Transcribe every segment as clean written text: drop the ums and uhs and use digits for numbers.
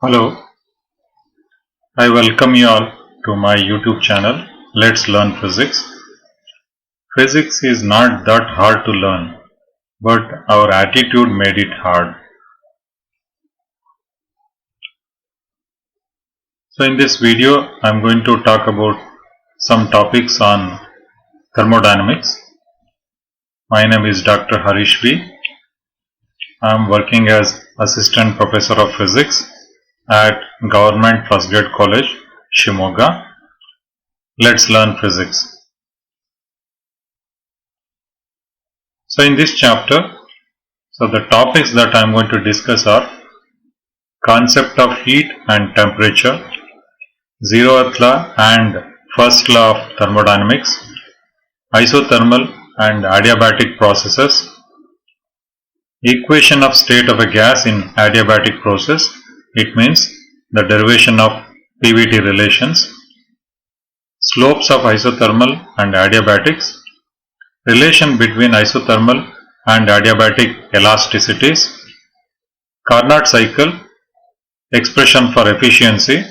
Hello, I welcome you all to my YouTube channel. Let's learn physics. Physics is not that hard to learn, but our attitude made it hard. So in this video, I'm going to talk about some topics on thermodynamics. My name is Dr. Harish B. I'm working as Assistant Professor of Physics at Government First Grade College, Shimoga. Let's learn physics. So in this chapter, the topics that I am going to discuss are concept of heat and temperature, zeroth law and first law of thermodynamics, isothermal and adiabatic processes, equation of state of a gas in adiabatic process, it means the derivation of PVT relations, slopes of isothermal and adiabatics, relation between isothermal and adiabatic elasticities, Carnot cycle, expression for efficiency,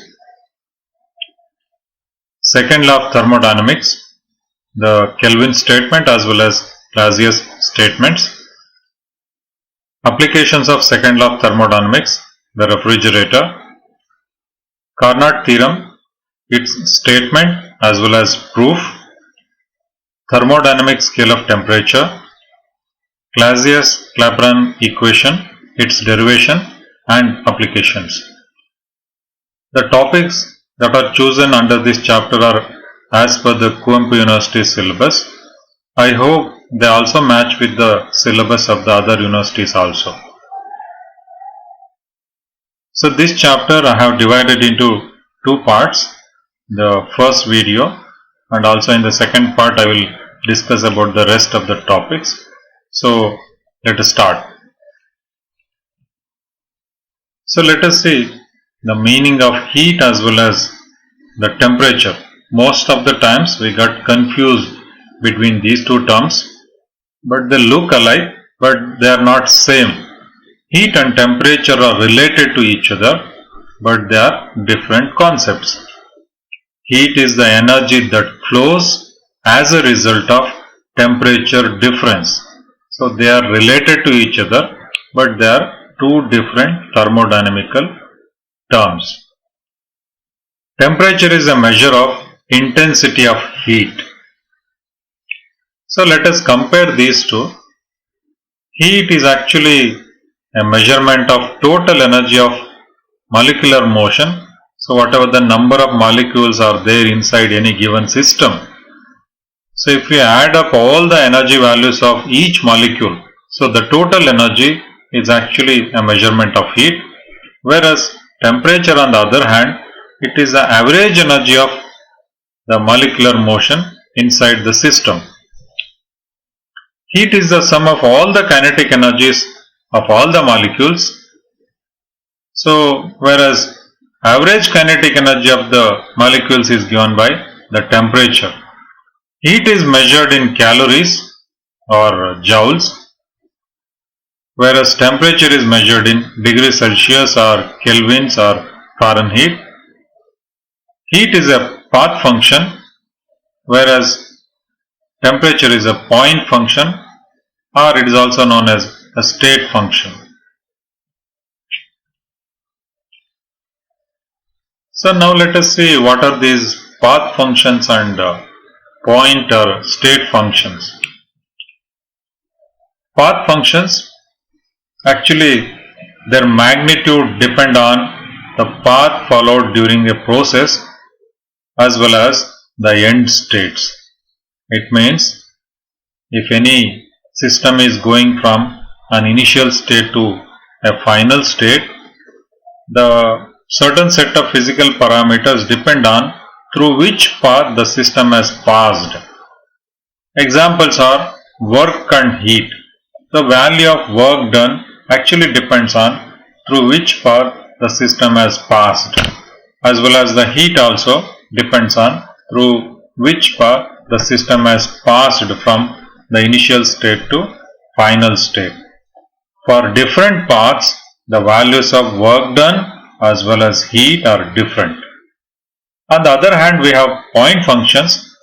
second law of thermodynamics, the Kelvin statement as well as Clausius statements, applications of second law of thermodynamics, the refrigerator, Carnot theorem, its statement as well as proof, thermodynamic scale of temperature, Clausius-Clapeyron equation, its derivation and applications. The topics that are chosen under this chapter are as per the Kuvempu University syllabus. I hope they also match with the syllabus of the other universities also. So this chapter I have divided into two parts. The first video and also in the second part I will discuss about the rest of the topics. So let us start. So let us see the meaning of heat as well as the temperature. Most of the times we got confused between these two terms, but they look alike but they are not same. Heat and temperature are related to each other but they are different concepts. Heat is the energy that flows as a result of temperature difference. So they are related to each other but they are two different thermodynamical terms. Temperature is a measure of intensity of heat. So let us compare these two. Heat is actually a measurement of total energy of molecular motion. So whatever the number of molecules are there inside any given system. So if we add up all the energy values of each molecule, so the total energy is actually a measurement of heat, whereas temperature on the other hand, it is the average energy of the molecular motion inside the system. Heat is the sum of all the kinetic energies of all the molecules. So whereas average kinetic energy of the molecules is given by the temperature. Heat is measured in calories or joules, whereas temperature is measured in degrees Celsius or Kelvins or Fahrenheit. Heat is a path function, whereas temperature is a point function, or it is also known as a state function. So now let us see what are these path functions and point or state functions. Path functions, actually their magnitude depend on the path followed during a process as well as the end states. It means if any system is going from an initial state to a final state, the certain set of physical parameters depend on through which path the system has passed. Examples are work and heat. The value of work done actually depends on through which path the system has passed, as well as the heat also depends on through which path the system has passed from the initial state to final state. For different paths, the values of work done as well as heat are different. On the other hand, we have point functions.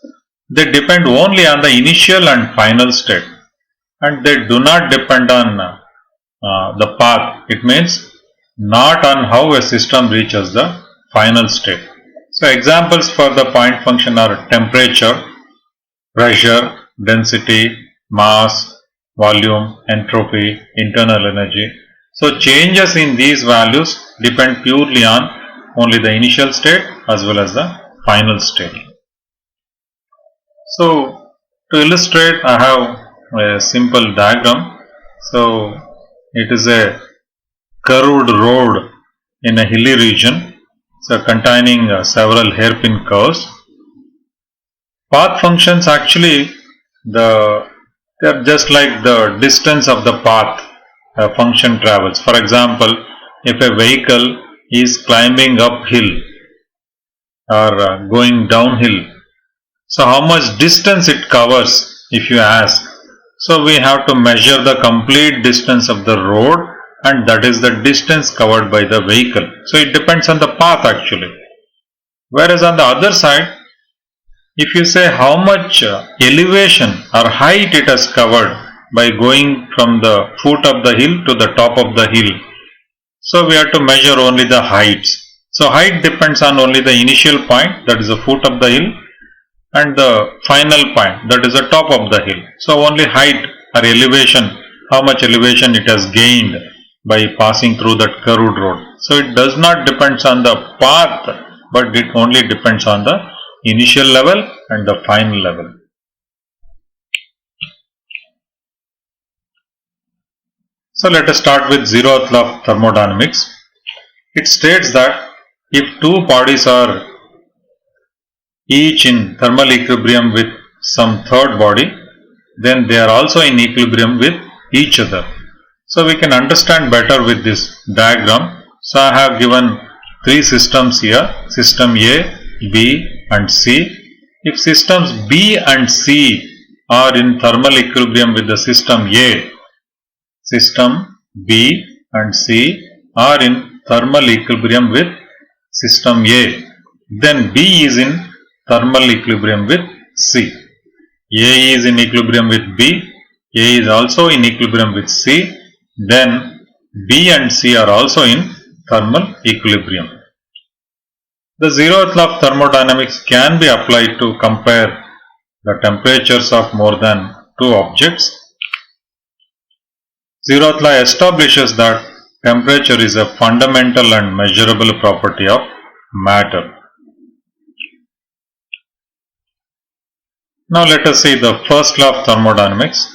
They depend only on the initial and final state, and they do not depend on the path. It means not on how a system reaches the final state. So examples for the point function are temperature, pressure, density, mass, volume, entropy, internal energy. So changes in these values depend purely on only the initial state as well as the final state. So to illustrate, I have a simple diagram. So it is a curved road in a hilly region, so containing several hairpin curves. Path functions actually they are just like the distance of the path a function travels. For example, if a vehicle is climbing uphill or going downhill, so how much distance it covers if you ask. So we have to measure the complete distance of the road, and that is the distance covered by the vehicle. So it depends on the path actually. Whereas on the other side, if you say how much elevation or height it has covered by going from the foot of the hill to the top of the hill, so we have to measure only the heights. So height depends on only the initial point, that is the foot of the hill, and the final point, that is the top of the hill. So only height or elevation, how much elevation it has gained by passing through that curved road. So it does not depend on the path, but it only depends on the initial level and the final level. So let us start with zeroth law of thermodynamics. It states that if two bodies are each in thermal equilibrium with some third body, then they are also in equilibrium with each other. So we can understand better with this diagram. So I have given three systems here, system A, B and C. If systems B and C are in thermal equilibrium with the system A, system B and C are in thermal equilibrium with system A, then B is in thermal equilibrium with C. A is in equilibrium with B, A is also in equilibrium with C, then B and C are also in thermal equilibrium. The zeroth law of thermodynamics can be applied to compare the temperatures of more than two objects. Zeroth law establishes that temperature is a fundamental and measurable property of matter. Now let us see the first law of thermodynamics.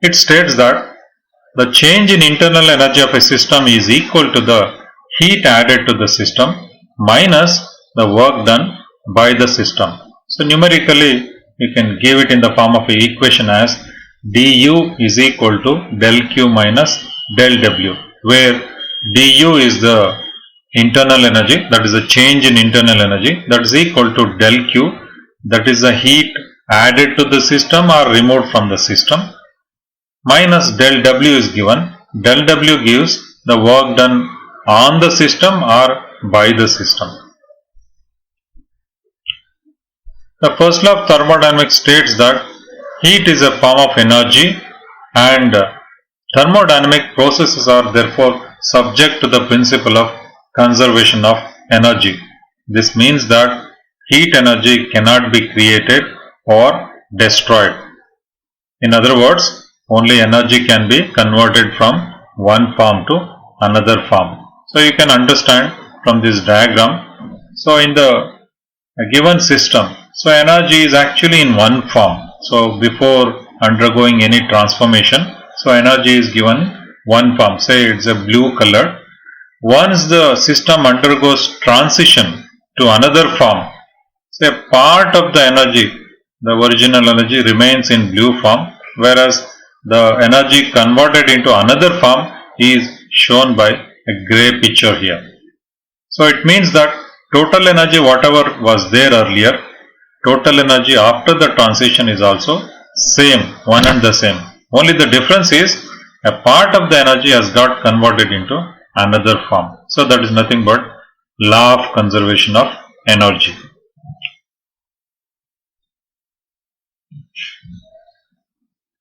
It states that the change in internal energy of a system is equal to the heat added to the system minus the work done by the system. So numerically we can give it in the form of an equation as du is equal to del q minus del w, where du is the internal energy, that is the change in internal energy, that is equal to del q, that is the heat added to the system or removed from the system, minus del w is given. Del w gives the work done on the system or by the system. The first law of thermodynamics states that heat is a form of energy and thermodynamic processes are therefore subject to the principle of conservation of energy. This means that heat energy cannot be created or destroyed. In other words, only energy can be converted from one form to another form. So you can understand from this diagram. So in the given system, so energy is actually in one form. So before undergoing any transformation, so energy is given one form. Say it's a blue color. Once the system undergoes transition to another form, say part of the energy, the original energy remains in blue form, whereas the energy converted into another form is shown by a grey picture here. So it means that total energy whatever was there earlier, total energy after the transition is also same, one and the same. Only the difference is a part of the energy has got converted into another form. So that is nothing but law of conservation of energy.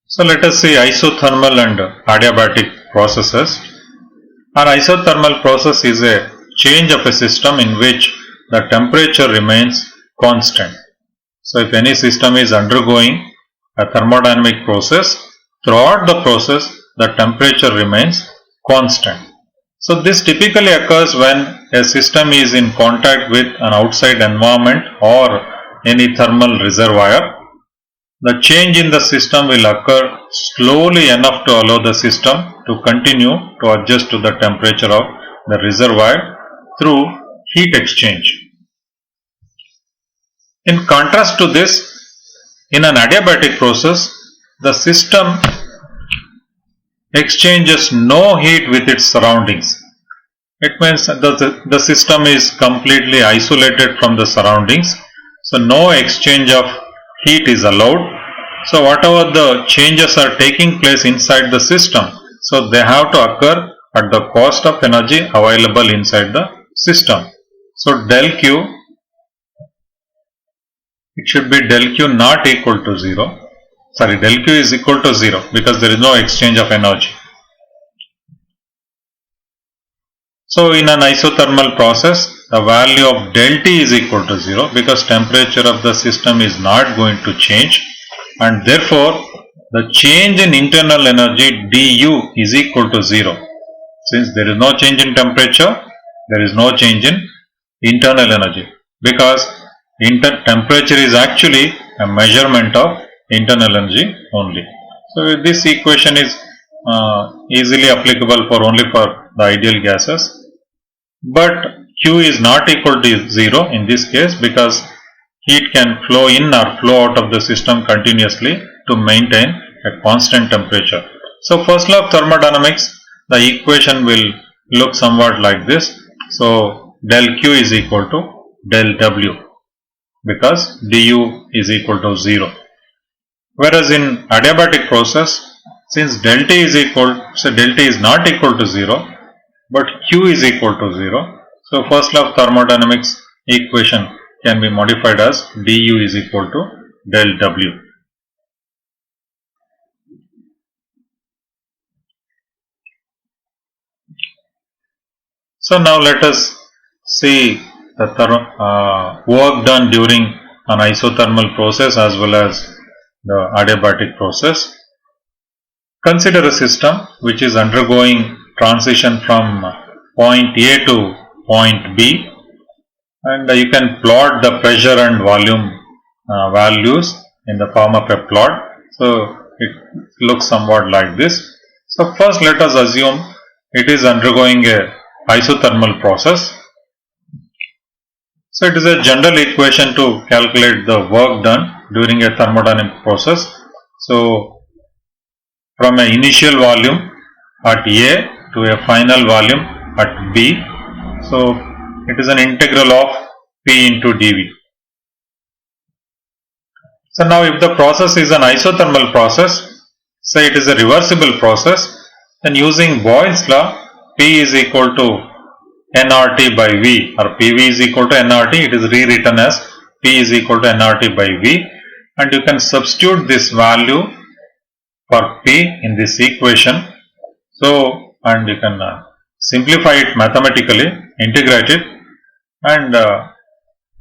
So let us see isothermal and adiabatic processes. An isothermal process is a change of a system in which the temperature remains constant. So if any system is undergoing a thermodynamic process, throughout the process the temperature remains constant. So this typically occurs when a system is in contact with an outside environment or any thermal reservoir. The change in the system will occur slowly enough to allow the system to continue to adjust to the temperature of the reservoir through heat exchange. In contrast to this, in an adiabatic process, the system exchanges no heat with its surroundings. It means that the system is completely isolated from the surroundings, so no exchange of heat is allowed. So whatever the changes are taking place inside the system, so they have to occur at the cost of energy available inside the system. So del Q, it should be del Q not equal to 0. Sorry, del Q is equal to 0 because there is no exchange of energy. So in an isothermal process, the value of del T is equal to 0 because temperature of the system is not going to change, and therefore the change in internal energy du is equal to 0. Since there is no change in temperature, there is no change in internal energy, because temperature is actually a measurement of internal energy only. So this equation is easily applicable for only for the ideal gases, but Q is not equal to 0 in this case because heat can flow in or flow out of the system continuously to maintain a constant temperature. So first law of thermodynamics, the equation will look somewhat like this. So del Q is equal to del W because du is equal to 0. Whereas in adiabatic process, since del T is not equal to 0, but Q is equal to 0. So first law of thermodynamics equation can be modified as du is equal to del W. So now let us see the work done during an isothermal process as well as the adiabatic process. Consider a system which is undergoing transition from point A to point B, and you can plot the pressure and volume values in the form of a plot. So it looks somewhat like this. So first let us assume it is undergoing a isothermal process. So it is a general equation to calculate the work done during a thermodynamic process. So from an initial volume at A to a final volume at B, so it is an integral of P into dV. So now if the process is an isothermal process, say it is a reversible process, then using Boyle's law, P is equal to nRT by V, or PV is equal to nRT, it is rewritten as P is equal to nRT by V, and you can substitute this value for P in this equation. So, and you can simplify it mathematically, integrate it, and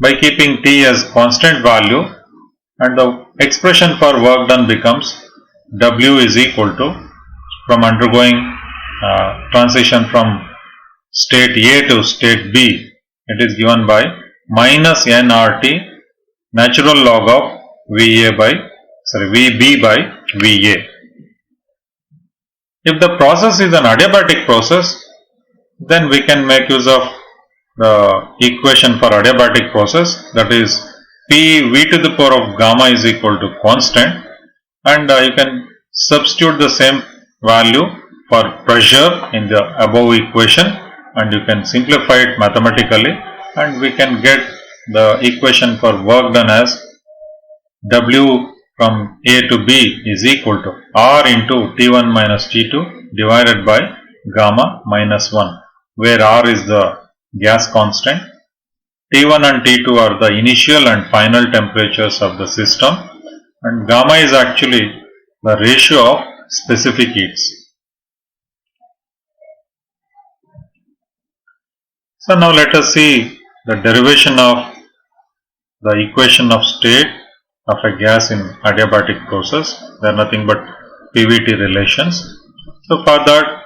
by keeping T as constant value, and the expression for work done becomes W is equal to, from undergoing transition from state A to state B, it is given by minus nRT natural log of VB by VA. If the process is an adiabatic process, then we can make use of the equation for adiabatic process, that is P V to the power of gamma is equal to constant, and you can substitute the same value for pressure in the above equation, and you can simplify it mathematically, and we can get the equation for work done as W from A to B is equal to R into T1 minus T2 divided by gamma minus 1. where R is the gas constant. T1 and T2 are the initial and final temperatures of the system, and gamma is actually the ratio of specific heats. So now let us see the derivation of the equation of state of a gas in adiabatic process. They are nothing but PVT relations. So for that,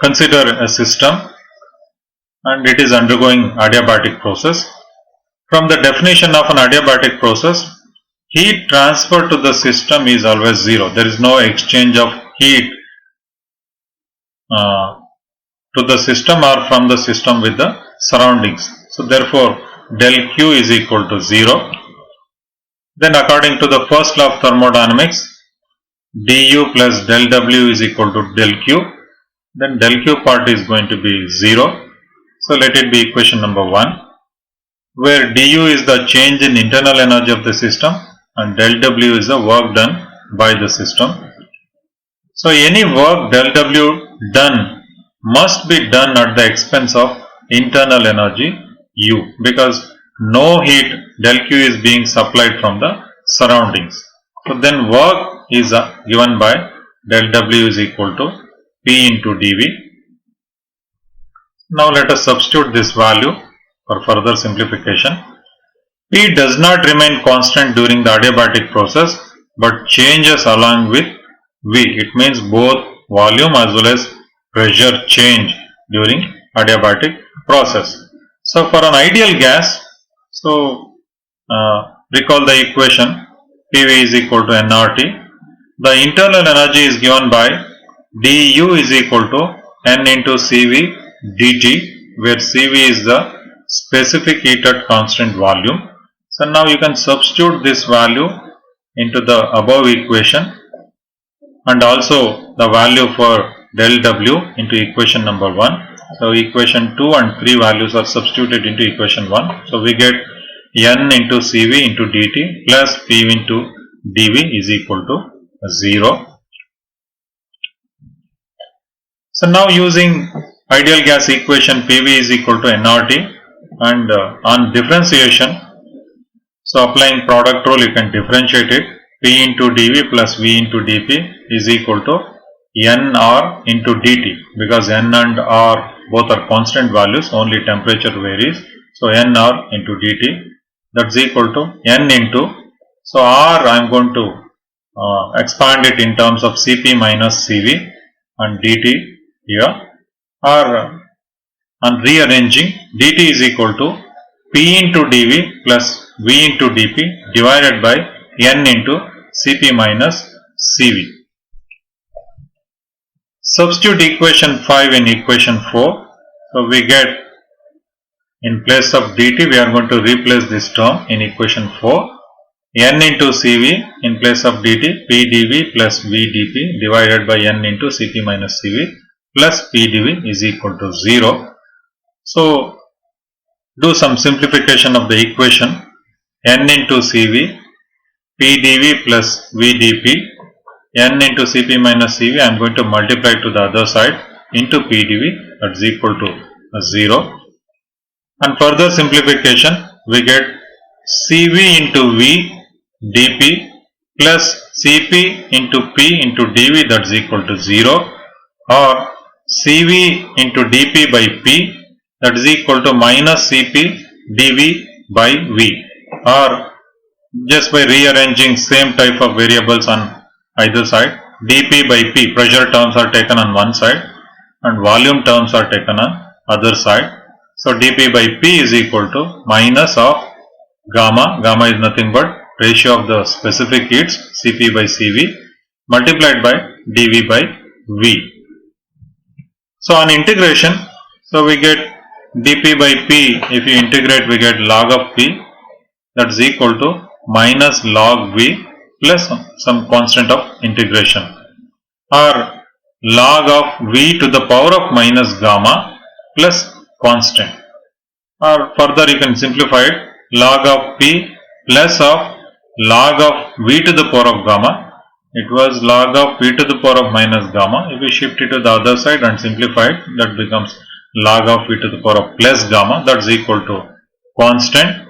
consider a system and it is undergoing adiabatic process. From the definition of an adiabatic process, heat transfer to the system is always zero. There is no exchange of heat to the system or from the system with the surroundings. So therefore, del Q is equal to 0. Then according to the first law of thermodynamics, du plus del W is equal to del Q. Then del Q part is going to be 0. So let it be equation number 1, where du is the change in internal energy of the system and del W is the work done by the system. So any work del W done must be done at the expense of internal energy U, because no heat del Q is being supplied from the surroundings. So then work is given by del W is equal to P into dV. Now let us substitute this value for further simplification. P does not remain constant during the adiabatic process but changes along with V. It means both volume as well as pressure change during adiabatic process. So for an ideal gas, recall the equation PV is equal to nRT. The internal energy is given by du is equal to N into Cv dt, where Cv is the specific heat at constant volume. So now you can substitute this value into the above equation and also the value for del W into equation number 1. So equation 2 and 3 values are substituted into equation 1. So we get N into Cv into dt plus P into dV is equal to 0. So now using ideal gas equation, PV is equal to nRT, and on differentiation, so applying product rule, you can differentiate it. P into dV plus V into dP is equal to nR into dt, because N and R both are constant values, only temperature varies. So nR into dt, that's equal to N into, so R I am going to expand it in terms of Cp minus Cv and dt here, or on rearranging, dt is equal to P into dV plus V into dP divided by N into Cp minus Cv. Substitute equation 5 in equation 4. So we get, in place of dt, we are going to replace this term in equation 4. N into Cv in place of dt, P dV plus V dP divided by N into Cp minus Cv plus P dV is equal to 0. So do some simplification of the equation. N into Cv, P dV plus V dP, N into Cp minus Cv, I am going to multiply to the other side into P dV, that is equal to 0. And further simplification, we get Cv into V dP plus Cp into P into dV, that is equal to 0, or Cv into dP by P, that is equal to minus Cp dV by V, or just by rearranging same type of variables on either side, dP by P, pressure terms are taken on one side and volume terms are taken on other side. So dP by P is equal to minus of gamma, gamma is nothing but ratio of the specific heats, Cp by Cv, multiplied by dV by V. So on integration, so we get dP by P, if you integrate we get log of P, that is equal to minus log V plus some constant of integration, or log of V to the power of minus gamma plus constant, or further you can simplify it, log of P plus of log of V to the power of gamma It was log of v to the power of minus gamma. If we shift it to the other side and simplify it, that becomes log of v to the power of plus gamma, that is equal to constant.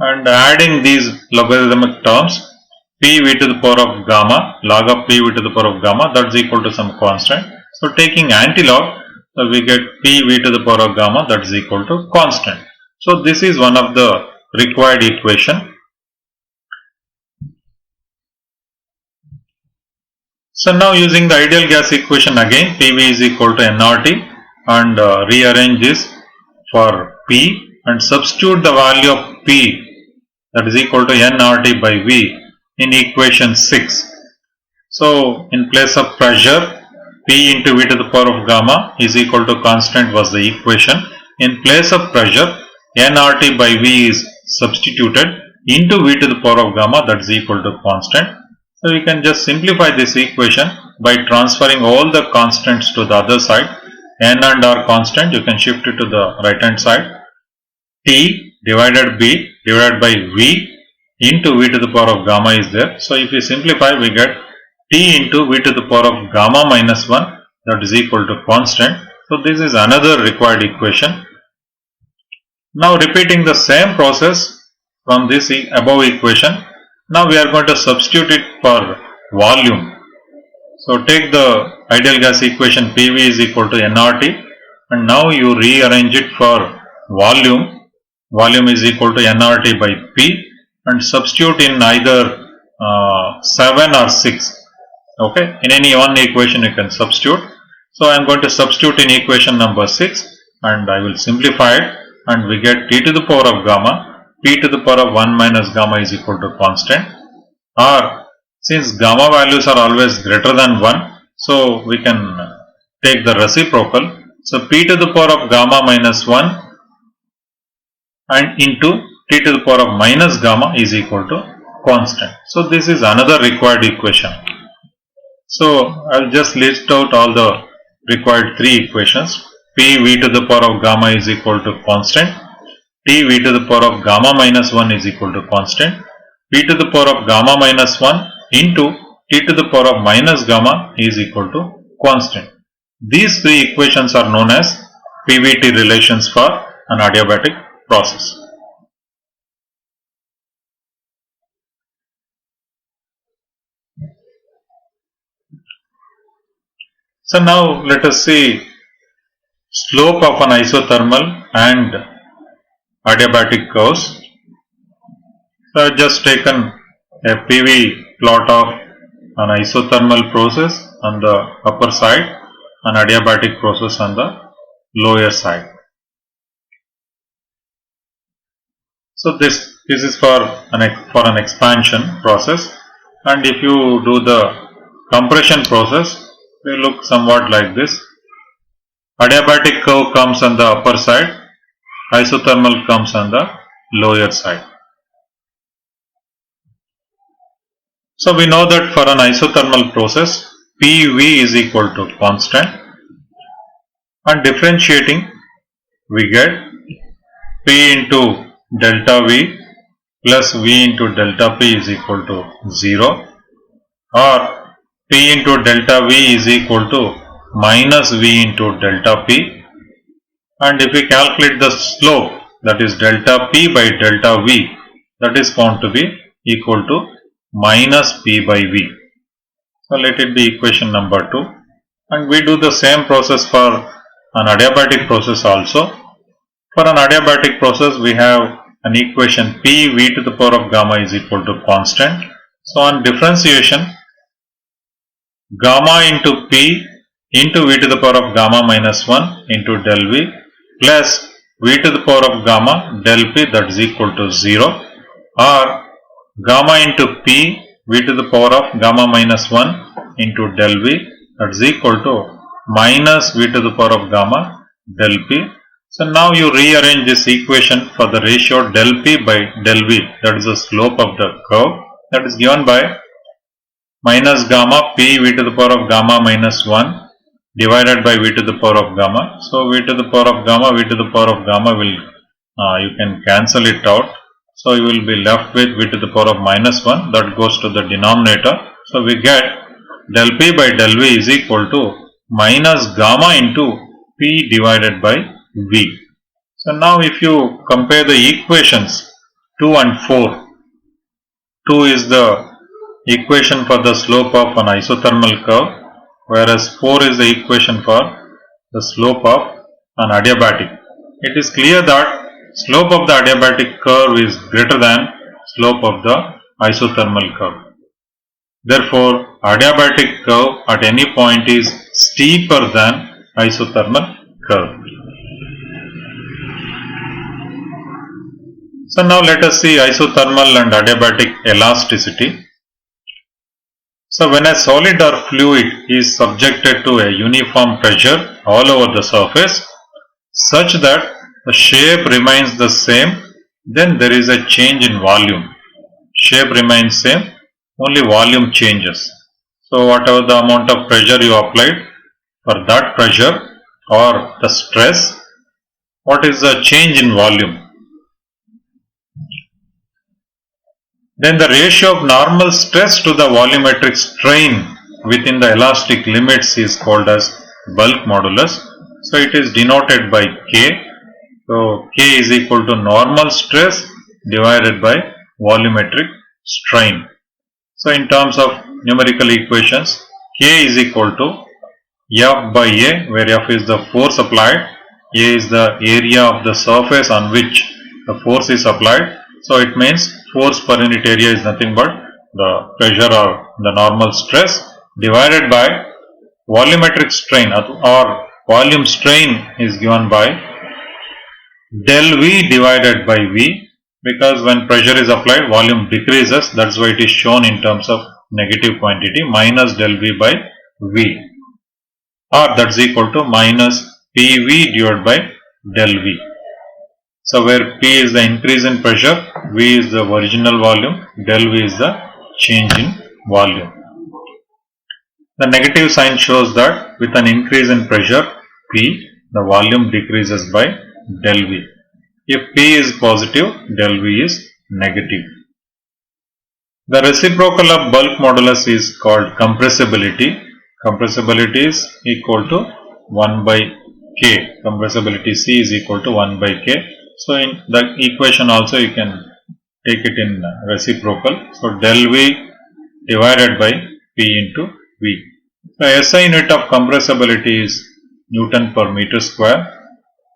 And adding these logarithmic terms, pv to the power of gamma, log of pv to the power of gamma, that is equal to some constant. So taking anti-log, so we get pv to the power of gamma, that is equal to constant. So this is one of the required equation. So now using the ideal gas equation again, PV is equal to nRT, and rearrange this for P and substitute the value of P, that is equal to nRT by V, in equation 6. So in place of pressure, P into V to the power of gamma is equal to constant was the equation. In place of pressure, nRT by V is substituted into V to the power of gamma, that is equal to constant. So we can just simplify this equation by transferring all the constants to the other side. N and R constant, you can shift it to the right hand side. T divided B divided by V into V to the power of gamma is there. So if we simplify, we get T into V to the power of gamma minus 1, that is equal to constant. So this is another required equation. Now repeating the same process from this above equation, now we are going to substitute it for volume. So take the ideal gas equation PV is equal to nRT, and now you rearrange it for volume. Volume is equal to nRT by P, and substitute in either 7 or 6. Okay, in any one equation you can substitute. So I am going to substitute in equation number 6, and I will simplify it, and we get T to the power of gamma, P to the power of 1 minus gamma is equal to constant. Or since gamma values are always greater than 1, so we can take the reciprocal. So P to the power of gamma minus 1 and into T to the power of minus gamma is equal to constant. So this is another required equation. So I will just list out all the required 3 equations. P V to the power of gamma is equal to constant. T V to the power of gamma minus 1 is equal to constant. P to the power of gamma minus 1 into T to the power of minus gamma is equal to constant. These 3 equations are known as PVT relations for an adiabatic process. So now let us see slope of an isothermal and adiabatic curves. So I have just taken a PV plot of an isothermal process on the upper side, an adiabatic process on the lower side. So this is for an expansion process, and if you do the compression process, they look somewhat like this. Adiabatic curve comes on the upper side, isothermal comes on the lower side. So we know that for an isothermal process, PV is equal to constant, and differentiating we get P into delta V plus V into delta P is equal to 0, or P into delta V is equal to minus V into delta P, and if we calculate the slope, that is delta P by delta V, that is found to be equal to minus P by V. So let it be equation number 2, and we do the same process for an adiabatic process also. For an adiabatic process, we have an equation P V to the power of gamma is equal to constant. So on differentiation, gamma into P into V to the power of gamma minus 1 into del V plus V to the power of gamma del P, that is equal to 0, or gamma into P V to the power of gamma minus 1 into del V, that is equal to minus V to the power of gamma del P. So now you rearrange this equation for the ratio del P by del V, that is the slope of the curve, that is given by minus gamma P V to the power of gamma minus 1 divided by V to the power of gamma. So V to the power of gamma, V to the power of gamma will, you can cancel it out. So you will be left with V to the power of minus 1, that goes to the denominator. So we get del P by del V is equal to minus gamma into P divided by V. So now if you compare the equations 2 and 4, 2 is the equation for the slope of an isothermal curve, whereas 4 is the equation for the slope of an adiabatic. It is clear that slope of the adiabatic curve is greater than slope of the isothermal curve. Therefore, adiabatic curve at any point is steeper than isothermal curve. So now let us see isothermal and adiabatic elasticity. So when a solid or fluid is subjected to a uniform pressure all over the surface such that the shape remains the same, then there is a change in volume. Shape remains same, only volume changes. So whatever the amount of pressure you applied, for that pressure or the stress, what is the change in volume? Then the ratio of normal stress to the volumetric strain within the elastic limits is called as bulk modulus. So it is denoted by K. So K is equal to normal stress divided by volumetric strain. So in terms of numerical equations, K is equal to F by A, where F is the force applied, A is the area of the surface on which the force is applied. So it means force per unit area is nothing but the pressure or the normal stress divided by volumetric strain, or volume strain is given by del V divided by V, because when pressure is applied volume decreases, that's why it is shown in terms of negative quantity, minus del V by V, or that's equal to minus PV divided by del V. So where P is the increase in pressure, V is the original volume, del V is the change in volume. The negative sign shows that with an increase in pressure P, the volume decreases by del V. If P is positive, del V is negative. The reciprocal of bulk modulus is called compressibility. Compressibility is equal to 1 by K. Compressibility C is equal to 1 by K. So in the equation also you can take it in reciprocal. So del V divided by P into V. The SI unit of compressibility is Newton per meter square,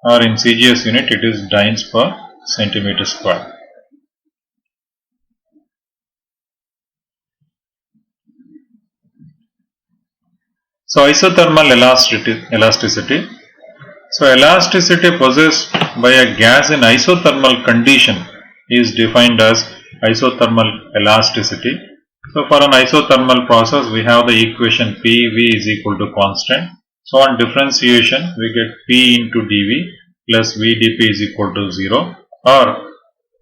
or in CGS unit it is dynes per centimeter square. So isothermal elasticity. So elasticity possessed by a gas in isothermal condition is defined as isothermal elasticity. So for an isothermal process we have the equation PV is equal to constant. So on differentiation we get P into dV plus VdP is equal to 0, or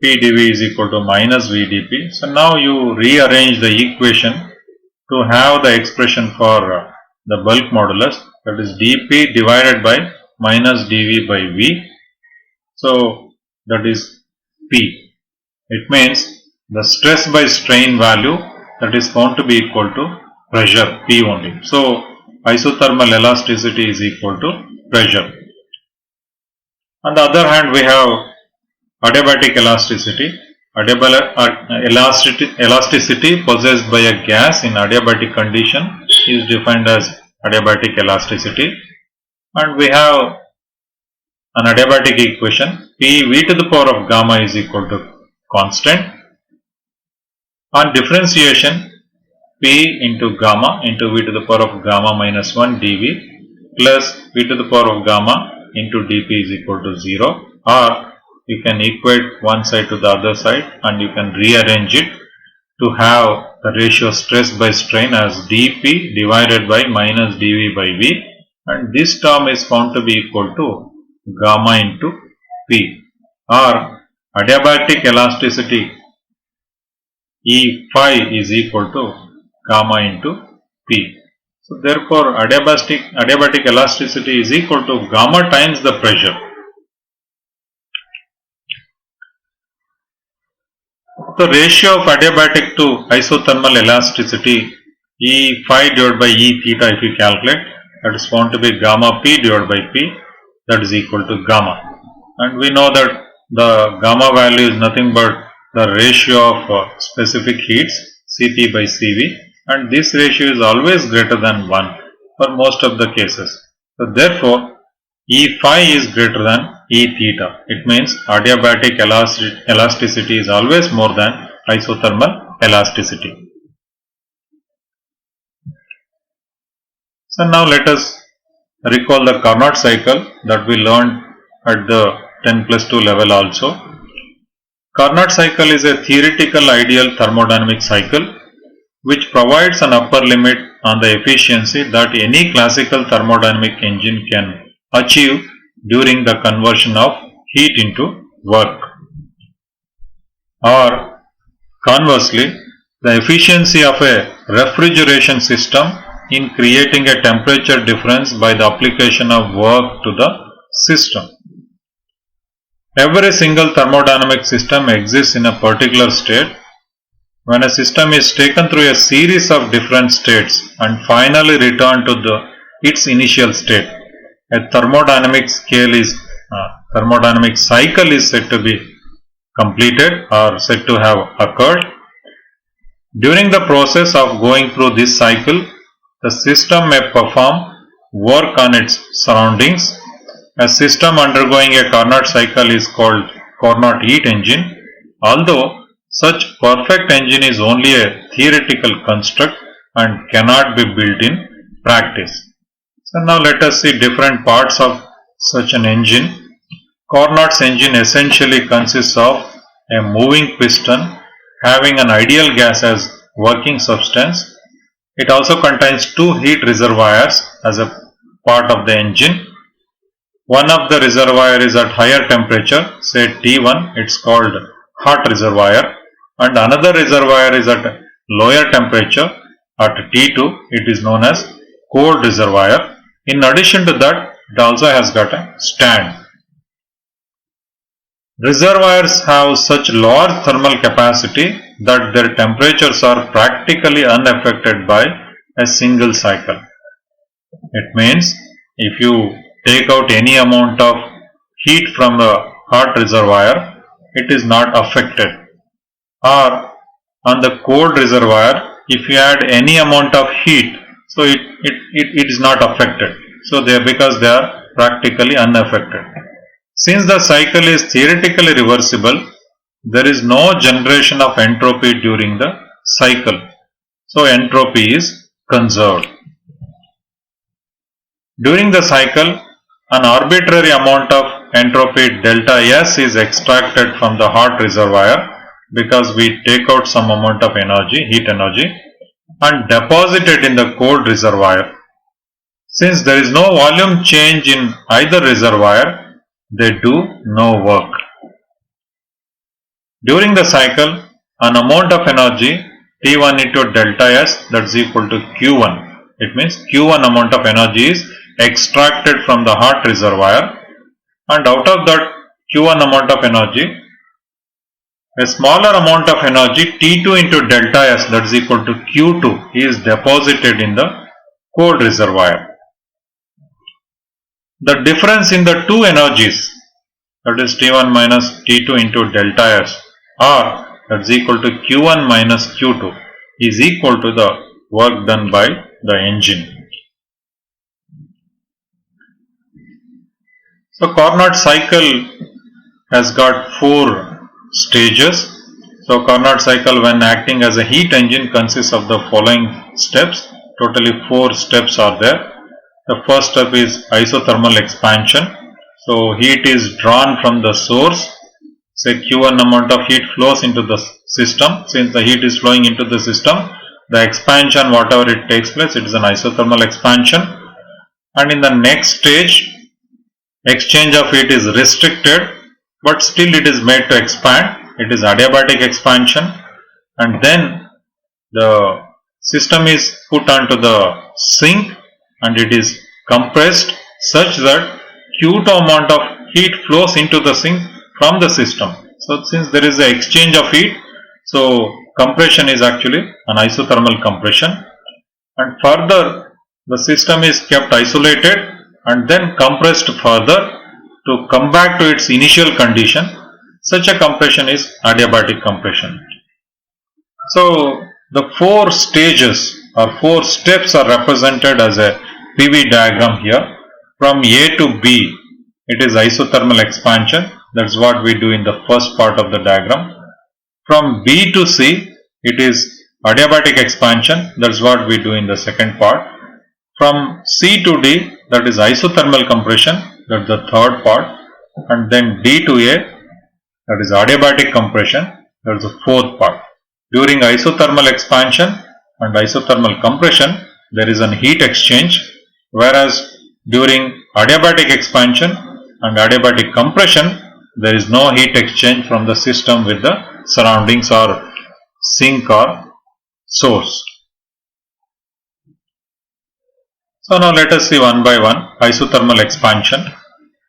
P dV is equal to minus VdP. So now you rearrange the equation to have the expression for the bulk modulus, that is dP divided by minus dV by V. So that is P. It means the stress by strain value that is found to be equal to pressure P only. So isothermal elasticity is equal to pressure. On the other hand we have adiabatic elasticity. Elasticity possessed by a gas in adiabatic condition is defined as adiabatic elasticity, and we have an adiabatic equation PV to the power of gamma is equal to constant. On differentiation, P into gamma into V to the power of gamma minus 1 dV plus V to the power of gamma into dP is equal to 0, or you can equate one side to the other side and you can rearrange it to have the ratio stress by strain as dP divided by minus dV by V, and this term is found to be equal to gamma into P, or adiabatic elasticity E phi is equal to gamma into P. So therefore adiabatic elasticity is equal to gamma times the pressure. The ratio of adiabatic to isothermal elasticity E phi divided by E theta, if you calculate, that is found to be gamma P divided by P, that is equal to gamma. And we know that the gamma value is nothing but the ratio of specific heats, Cp by Cv, and this ratio is always greater than 1 for most of the cases. So therefore, E phi is greater than E theta. It means adiabatic elasticity is always more than isothermal elasticity. So now let us recall the Carnot cycle that we learned at the 10+2 level also. Carnot cycle is a theoretical ideal thermodynamic cycle which provides an upper limit on the efficiency that any classical thermodynamic engine can achieve during the conversion of heat into work. Or conversely, the efficiency of a refrigeration system in creating a temperature difference by the application of work to the system. Every single thermodynamic system exists in a particular state. When a system is taken through a series of different states and finally returned to its initial state, a thermodynamic cycle is said to be completed or said to have occurred. During the process of going through this cycle, the system may perform work on its surroundings. A system undergoing a Carnot cycle is called Carnot heat engine, although such perfect engine is only a theoretical construct and cannot be built in practice. So now let us see different parts of such an engine. Carnot's engine essentially consists of a moving piston having an ideal gas as working substance. It also contains two heat reservoirs as a part of the engine. One of the reservoir is at higher temperature, say T1, it's called hot reservoir, and another reservoir is at lower temperature, at T2, it is known as cold reservoir. In addition to that, it also has got a stand. Reservoirs have such large thermal capacity that their temperatures are practically unaffected by a single cycle. It means if you take out any amount of heat from the hot reservoir, it is not affected. Or on the cold reservoir, if you add any amount of heat, so it is not affected. So because they are practically unaffected. Since the cycle is theoretically reversible, there is no generation of entropy during the cycle. So entropy is conserved. During the cycle, an arbitrary amount of entropy delta S is extracted from the hot reservoir because we take out some amount of energy, heat energy, and deposited in the cold reservoir. Since there is no volume change in either reservoir, they do no work. During the cycle, an amount of energy T1 into delta S, that is equal to Q1. It means Q1 amount of energy is extracted from the hot reservoir, and out of that Q1 amount of energy, a smaller amount of energy T2 into delta S, that is equal to Q2, is deposited in the cold reservoir. The difference in the two energies, that is T1 minus T2 into delta S, or that is equal to Q1 minus Q2, is equal to the work done by the engine. So Carnot cycle has got 4 stages. So Carnot cycle, when acting as a heat engine, consists of the following steps. Totally 4 steps are there. The first step is isothermal expansion. So heat is drawn from the source. Say Q1 amount of heat flows into the system. Since the heat is flowing into the system, the expansion, whatever it takes place, it is an isothermal expansion. And in the next stage, exchange of heat is restricted, but still it is made to expand. It is adiabatic expansion, and then the system is put onto the sink and it is compressed such that Q2 amount of heat flows into the sink from the system. So since there is an exchange of heat, so compression is actually an isothermal compression. and further the system is kept isolated and then compressed further to come back to its initial condition. Such a compression is adiabatic compression. So the 4 stages or 4 steps are represented as a PV diagram here. From A to B, it is isothermal expansion. That's what we do in the first part of the diagram. From B to C, it is adiabatic expansion. That's what we do in the second part. From C to D, that is isothermal compression. That's the third part. And then D to A, that is adiabatic compression. That's the fourth part. During isothermal expansion and isothermal compression, there is a heat exchange, whereas during adiabatic expansion and adiabatic compression, there is no heat exchange from the system with the surroundings or sink or source. So now let us see one by one isothermal expansion.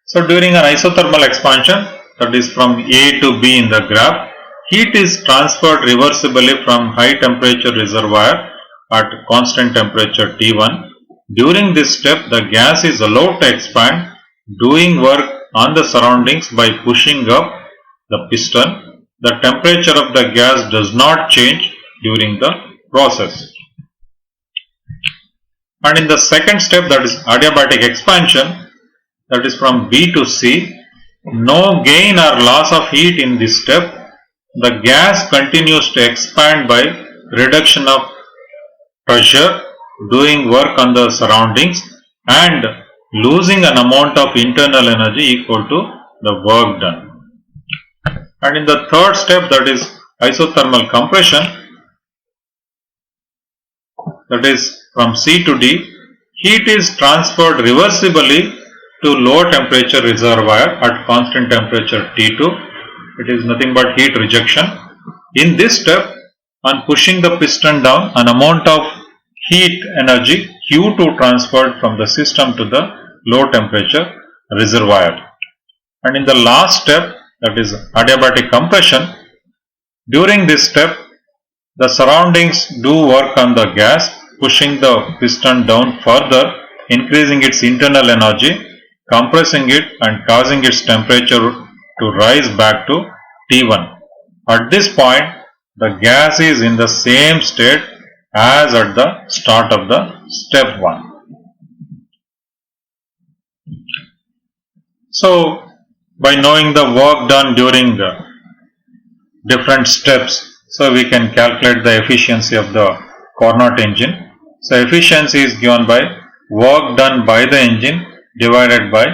So during an isothermal expansion, that is from A to B in the graph, heat is transferred reversibly from high temperature reservoir at constant temperature T1. During this step, the gas is allowed to expand, doing work on the surroundings by pushing up the piston. The temperature of the gas does not change during the process. And in the second step, that is adiabatic expansion, that is from B to C, no gain or loss of heat in this step. The gas continues to expand by reduction of pressure, doing work on the surroundings and losing an amount of internal energy equal to the work done. And in the third step, that is isothermal compression, that is from C to D, heat is transferred reversibly to low temperature reservoir at constant temperature T2. It is nothing but heat rejection. In this step, on pushing the piston down, an amount of heat energy Q2 transferred from the system to the low temperature reservoir. And in the last step, that is adiabatic compression, during this step, the surroundings do work on the gas, pushing the piston down further, increasing its internal energy, compressing it and causing its temperature to rise back to T1. At this point, the gas is in the same state as at the start of the step 1. So, by knowing the work done during the different steps, so we can calculate the efficiency of the Carnot engine. So, efficiency is given by work done by the engine divided by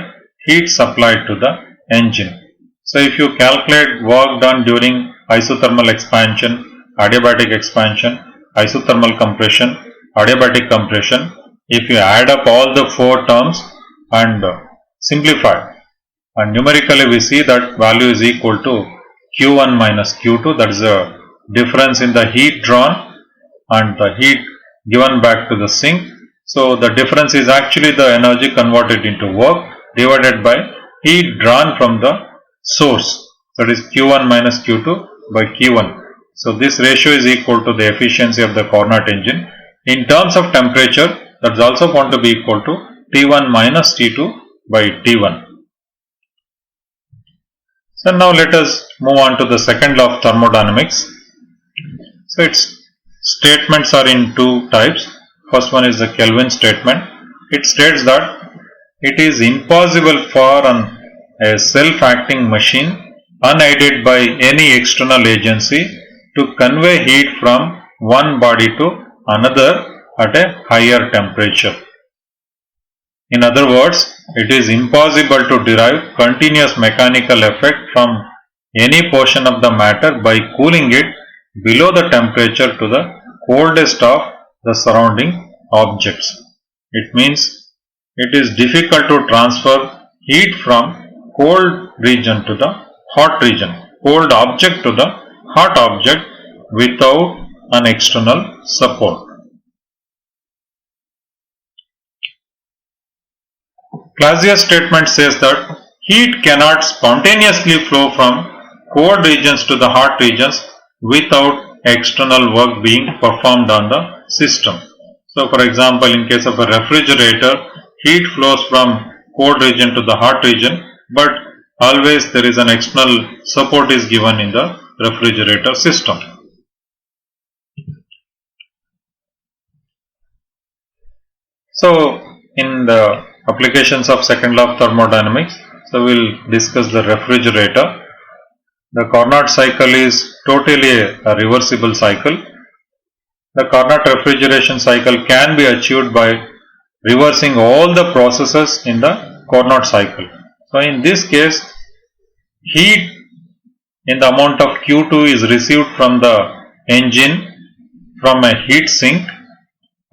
heat supplied to the engine. So, if you calculate work done during isothermal expansion, adiabatic expansion, isothermal compression, adiabatic compression, if you add up all the 4 terms and simplify, and numerically we see that value is equal to Q1 minus Q2, that is the difference in the heat drawn and the heat given back to the sink. So, the difference is actually the energy converted into work divided by heat drawn from the source, that is Q1 minus Q2 by Q1. So, this ratio is equal to the efficiency of the Carnot engine. In terms of temperature, that is also going to be equal to T1 minus T2 by T1. So, now let us move on to the second law of thermodynamics. So, its statements are in 2 types. First one is the Kelvin statement. It states that it is impossible for a self-acting machine unaided by any external agency to convey heat from one body to another at a higher temperature. In other words, it is impossible to derive continuous mechanical effect from any portion of the matter by cooling it below the temperature to the coldest of the surrounding objects. It means it is difficult to transfer heat from cold region to the hot region, cold object to the hot object without an external support. Clausius statement says that heat cannot spontaneously flow from cold regions to the hot regions without external work being performed on the system. So for example, in case of a refrigerator, heat flows from cold region to the hot region, but always there is an external support is given in the refrigerator system. So in the applications of second law of thermodynamics, so we will discuss the refrigerator. The Carnot cycle is totally a reversible cycle. The Carnot refrigeration cycle can be achieved by reversing all the processes in the Carnot cycle. So in this case, heat in the amount of Q2 is received from the engine from a heat sink,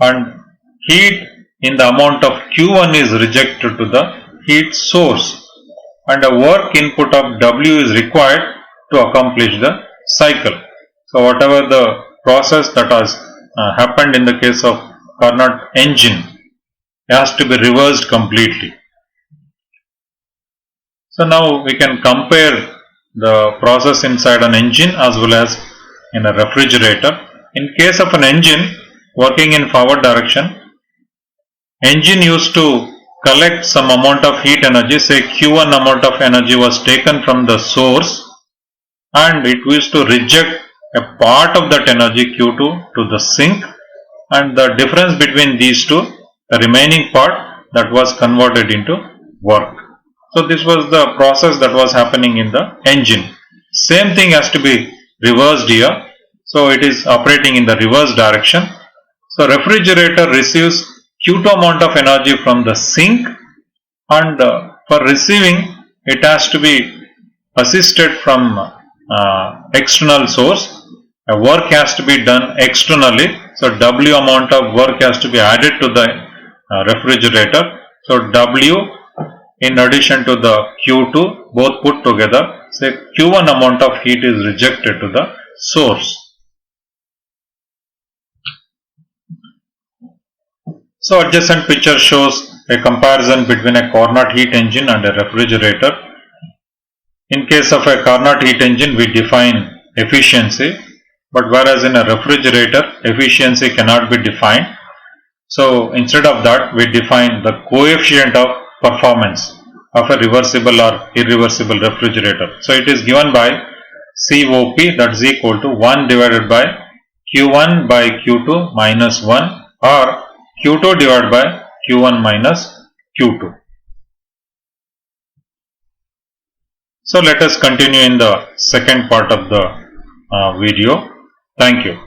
and heat in the amount of Q1 is rejected to the heat source, and a work input of W is required to accomplish the cycle. So whatever the process that has happened in the case of Carnot engine has to be reversed completely. So now we can compare the process inside an engine as well as in a refrigerator. In case of an engine working in forward direction, engine used to collect some amount of heat energy, say Q1 amount of energy was taken from the source, and it used to reject a part of that energy Q2 to the sink, and the difference between these two, the remaining part, that was converted into work. So this was the process that was happening in the engine. Same thing has to be reversed here. So it is operating in the reverse direction. So refrigerator receives Q2 amount of energy from the sink, and for receiving it has to be assisted from external source. A work has to be done externally. So W amount of work has to be added to the refrigerator. So W in addition to the Q2 both put together, say Q1 amount of heat is rejected to the source. So adjacent picture shows a comparison between a Carnot heat engine and a refrigerator. In case of a Carnot heat engine, we define efficiency, but whereas in a refrigerator, efficiency cannot be defined. So instead of that, we define the coefficient of performance of a reversible or irreversible refrigerator. So it is given by COP, that is equal to 1 divided by Q1 by Q2 minus 1, or Q2 divided by Q1 minus Q2. So let us continue in the second part of the video. Thank you.